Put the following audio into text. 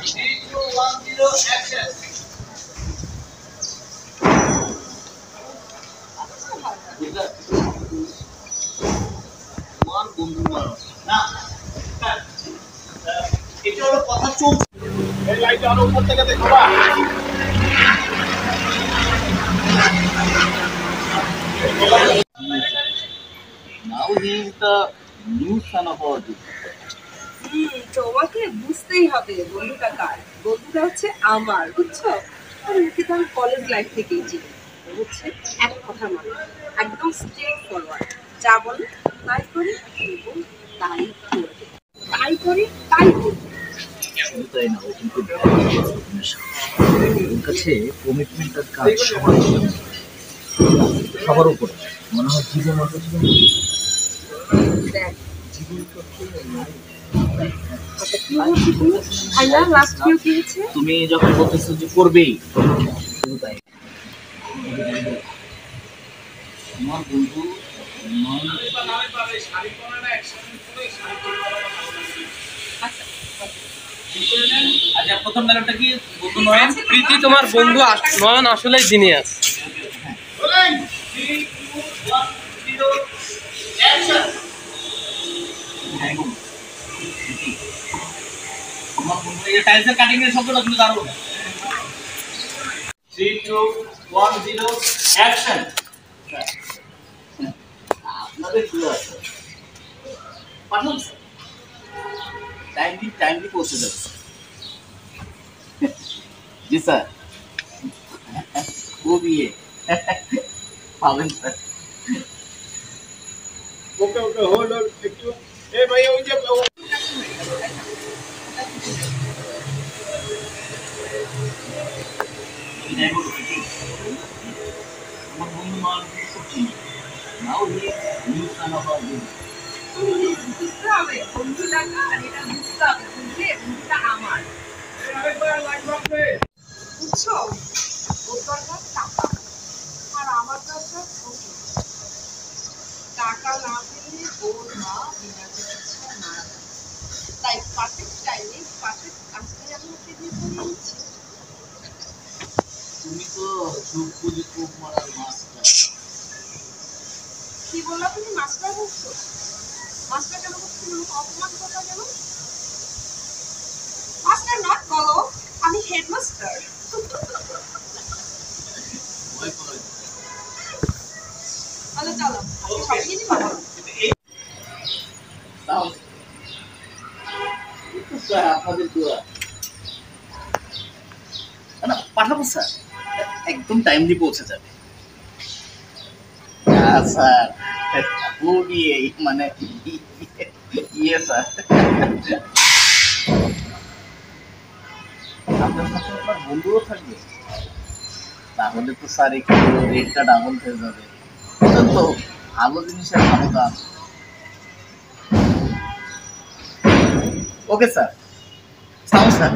3, 2, 1, 0, action. তোমার বন্ধু না এটা হলো কথা চলছে। এই লাইট আরো উপর থেকে দেখবা। Now he is the new son of our group. তোমাকে বুঝতেই হবে বন্ধুটা কার। বন্ধুটা হচ্ছে আমার, বুঝছো? আমি কলেজ লাইফ থেকেই চিনি। হচ্ছে এক কথা মানে একদম স্ট্রেট ফরওয়ার্ড, যা বলে তাই করি এবং তাই করবে, তাই করি তাই করবে। তাই না, ও কিন্তু ওর কাছে কমিটমেন্টের কাজ সবার উপরে মনে হয় জীবন ওর কাছে দেখ তুমি যখন বলতেছো যে করবেই তাই তোমার বন্ধু আচ্ছা প্রথম ডায়লগটা কি বন্ধু নয়ন প্রীতি তোমার বন্ধু নয়ন আসলেই জিনিয়াস। তোমার বন্ধু এই টাইলসের কাটিং এর শব্দটা তুমি দারুণ। 3, 2, 1, 0 অ্যাকশন। আপনাদের কি আছে পাঠান টাইমলি পৌঁছে যাবে। জি স্যার ও বিয়ে পাবেন স্যার। ওকে হোল্ড অন একটু। এই ভাই ওই যে আমার বন্ধু মান করছি now new sun of our game. বুঝতে হবে বন্ধুটা কার, এটা বুঝতে হবে, বুঝলে বন্ধুটা আমার। বুঝছো? ওর দরকার টাকা আর আমার দরকার টাকা না পেলে ওর মা বিনা চিকিৎসা মারা যায়। তাই পারফেক্ট টাইমে পারফেক্ট কাজটা আমি ওকে দিয়ে করে নিচ্ছি। তুমি তো চুপ বুঝে খুব মারার মাস্টার। কি বললা তুমি? মাস্টার বলছো? মাস্টার কেন বলছো? অপমান করলা কেন? মাস্টার নট বলো, আমি হেডমাস্টার। আচ্ছা চলো সবাই নিয়ে যাবো। আপনাদের দোয়া না পাঠাবো স্যার, একদম টাইমলি পৌঁছে যাবে। স্যার ও বিয়ে মানে ইয়ে স্যার আপনার সাথে আপনার বন্ধুও থাকবে, তাহলে তো স্যার একটু রেটটা ডাবল হয়ে যাবে। এটা তো ভালো জিনিসের ভালো দাম। Okay sir, sir